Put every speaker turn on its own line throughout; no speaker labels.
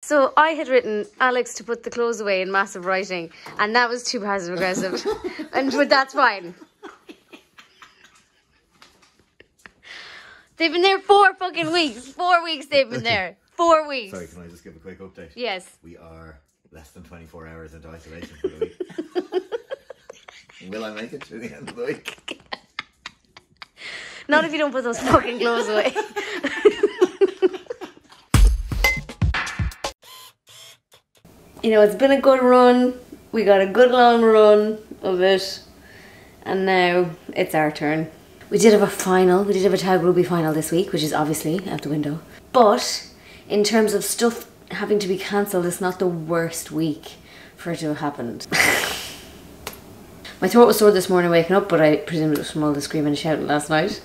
So I had written Alex to put the clothes away in massive writing, and that was too passive aggressive. But that's fine. They've been there 4 fucking weeks. 4 weeks they've been there. 4 weeks.
Sorry, can I just give a quick update?
Yes.
We are less than 24 hours into isolation for the week. Will I make it to the end of the week?
Not if you don't put those fucking clothes away. You know, it's been a good run. We got a good long run of it. And now it's our turn. We did have a final. We did have a tag rugby final this week, which is obviously out the window. But in terms of stuff having to be cancelled, it's not the worst week for it to have happened. My throat was sore this morning waking up, but I presume it was from all the screaming and shouting last night.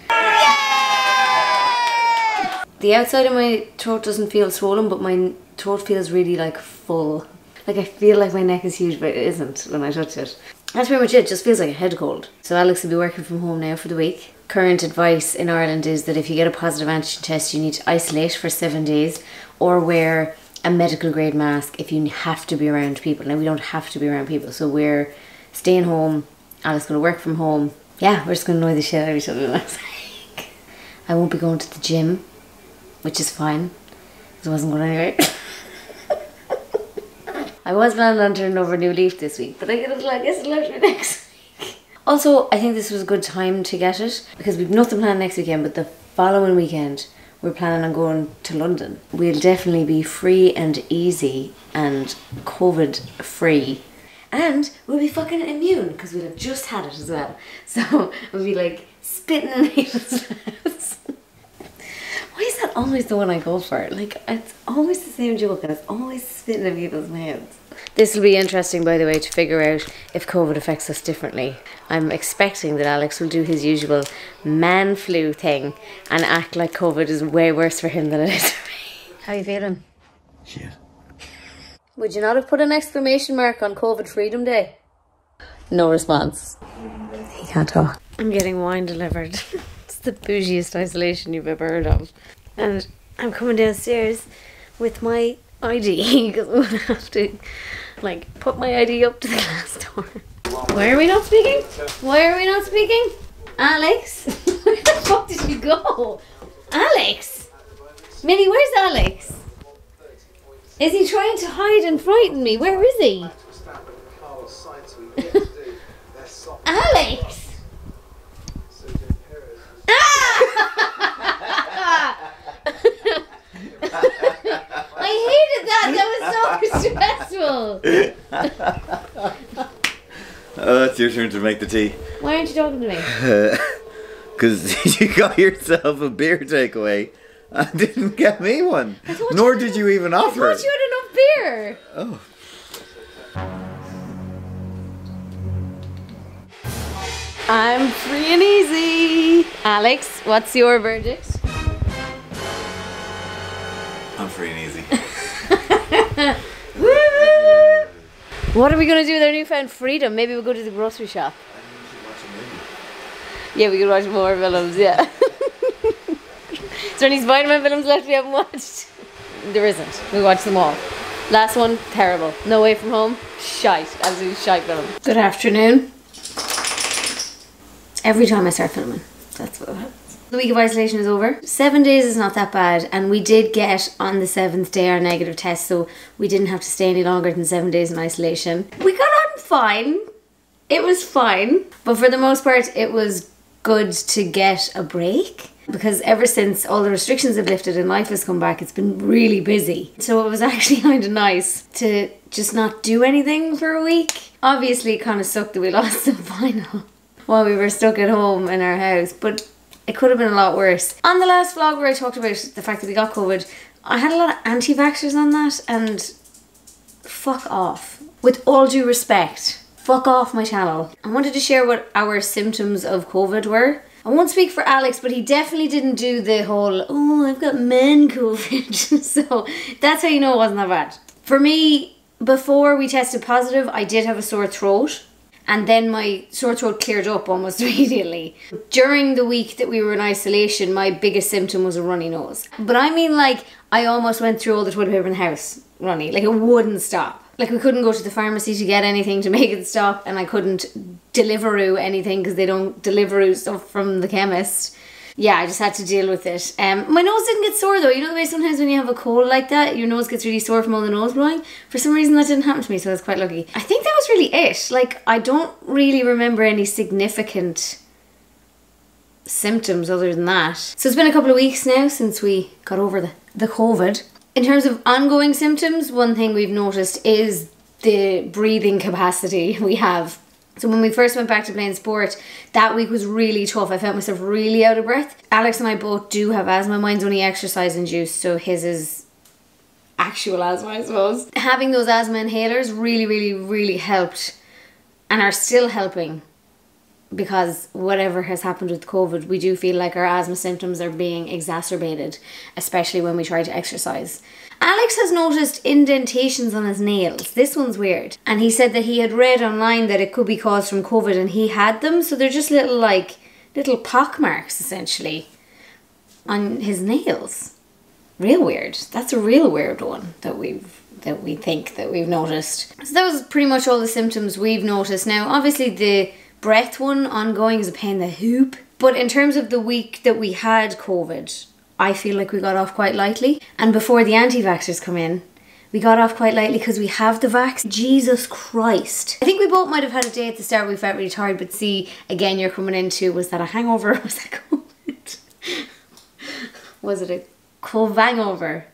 The outside of my throat doesn't feel swollen, but my throat feels really like full. Like I feel like my neck is huge, but it isn't when I touch it. That's pretty much it. It just feels like a head cold. So Alex will be working from home now for the week. Current advice in Ireland is that if you get a positive antigen test, you need to isolate for 7 days or wear a medical grade mask if you have to be around people. Now we don't have to be around people, so we're staying home. Alex going to work from home. Yeah, we're just going to annoy the shit out of each other next week. I won't be going to the gym, which is fine, because I wasn't going anywhere. I was planning on turning over a new leaf this week, but I guess it'll have to be next week. Also, I think this was a good time to get it, because we've nothing planned next weekend, but the following weekend we're planning on going to London. We'll definitely be free and easy and COVID free. And we'll be fucking immune, because we'll have just had it as well. So we'll be like spitting in people's mouths. Why is that always the one I go for? Like, it's always the same joke and it's always spitting in people's mouths. This will be interesting, by the way, to figure out if COVID affects us differently. I'm expecting that Alex will do his usual man flu thing and act like COVID is way worse for him than it is for me. How are you feeling?
Shit.
Would you not have put an exclamation mark on COVID Freedom Day? No response. He can't talk. I'm getting wine delivered. It's the bougiest isolation you've ever heard of. And I'm coming downstairs with my ID because I'm going to have to like put my ID up to the glass door. Why are we not speaking? Why are we not speaking? Alex? Where the fuck did you go? Alex? Minnie, where's Alex? Is he trying to hide and frighten me? Where is he? Alex! I hated that. That was so stressful.
Oh, it's your turn to make the tea.
Why aren't you talking to me?
Because you got yourself a beer takeaway and didn't get me one. Nor did you even offer it.
I thought you had enough beer.
Oh.
I'm free and easy. Alex, what's your verdict?
I'm free and easy.
Woo! What are we going to do with our newfound freedom? Maybe we'll go to the grocery shop. Yeah, we could watch more films, yeah. Is there any Spider-Man films left we haven't watched? There isn't. We watched them all. Last one, terrible. No Way From Home, shite. Absolutely shite film. Good afternoon. Every time I start filming, that's what happens. The week of isolation is over. 7 days is not that bad, and we did get on the 7th day our negative test, so we didn't have to stay any longer than 7 days in isolation. We got on fine. It was fine, but for the most part it was good to get a break, because ever since all the restrictions have lifted and life has come back, it's been really busy. So it was actually kind of nice to just not do anything for a week. Obviously it kind of sucked that we lost the final while we were stuck at home in our house, but it could have been a lot worse. On the last vlog where I talked about the fact that we got COVID, I had a lot of anti-vaxxers on that, and fuck off. With all due respect, fuck off my channel. I wanted to share what our symptoms of COVID were. I won't speak for Alex, but he definitely didn't do the whole, oh, I've got men COVID. So that's how you know it wasn't that bad. For me, before we tested positive, I did have a sore throat. and then my sore throat cleared up almost immediately. During the week that we were in isolation, my biggest symptom was a runny nose. But I mean, like, I almost went through all the toilet paper in the house runny. Like, it wouldn't stop. Like, we couldn't go to the pharmacy to get anything to make it stop, and I couldn't Deliveroo anything because they don't Deliveroo stuff from the chemist. Yeah, I just had to deal with it. My nose didn't get sore though. You know the way sometimes when you have a cold like that, your nose gets really sore from all the nose blowing? For some reason that didn't happen to me, so I was quite lucky. I think that was really it. Like, I don't really remember any significant symptoms other than that. So it's been a couple of weeks now since we got over the COVID. In terms of ongoing symptoms, one thing we've noticed is the breathing capacity we have. So when we first went back to playing sport, that week was really tough. I felt myself really out of breath. Alex and I both do have asthma. Mine's only exercise induced, so his is actual asthma, I suppose. Having those asthma inhalers really helped, and are still helping, because whatever has happened with COVID, we do feel like our asthma symptoms are being exacerbated, especially when we try to exercise. Alex has noticed indentations on his nails. This one's weird. And he said that he had read online that it could be caused from COVID, and he had them. So they're just little pock marks, essentially, on his nails. Real weird. That's a real weird one that we think that we've noticed. So that was pretty much all the symptoms we've noticed. Now, obviously the breath one ongoing is a pain in the hoop. But in terms of the week that we had COVID, I feel like we got off quite lightly. And before the anti-vaxxers come in, we got off quite lightly because we have the vax. Jesus Christ. I think we both might have had a day at the start where we felt really tired, but see, again, you're coming into, was that a hangover? Was that COVID? Was it a cove-hangover?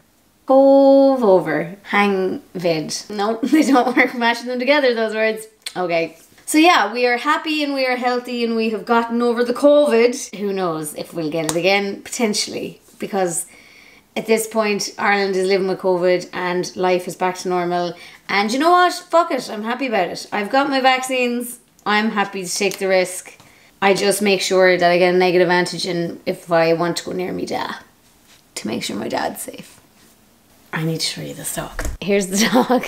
Cove-over. Hang-vid. No, they don't work matching them together, those words. Okay. So yeah, we are happy and we are healthy and we have gotten over the COVID. Who knows if we'll get it again? Potentially. Because at this point, Ireland is living with COVID and life is back to normal. And you know what? Fuck it. I'm happy about it. I've got my vaccines. I'm happy to take the risk. I just make sure that I get a negative antigen if I want to go near me dad, to make sure my dad's safe. I need to show you this dog. Here's the dog.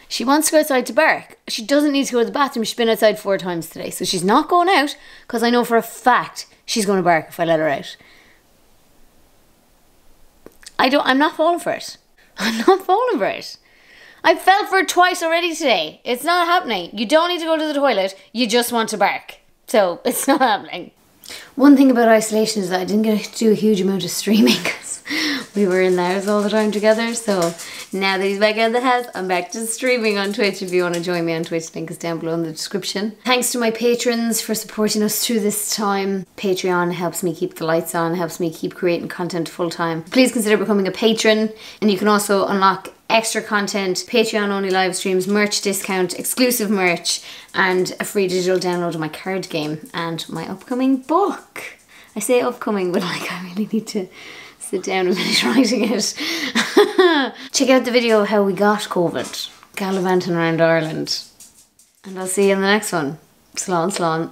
She wants to go outside to bark. She doesn't need to go to the bathroom. She's been outside 4 times today. So she's not going out because I know for a fact she's going to bark if I let her out. I'm not falling for it. I'm not falling for it. I fell for it twice already today. It's not happening. You don't need to go to the toilet. You just want to bark. So it's not happening. One thing about isolation is that I didn't get to do a huge amount of streaming because we were in the house all the time together. So now that he's back out of the house, I'm back to streaming on Twitch. If you want to join me on Twitch, link is down below in the description. Thanks to my patrons for supporting us through this time. Patreon helps me keep the lights on, helps me keep creating content full time. Please consider becoming a patron, and you can also unlock extra content, Patreon only live streams, merch discount, exclusive merch, and a free digital download of my card game and my upcoming book. I say upcoming, but like I really need to sit down and finish writing it. Check out the video of how we got COVID, gallivanting around Ireland. And I'll see you in the next one. Slán, slán.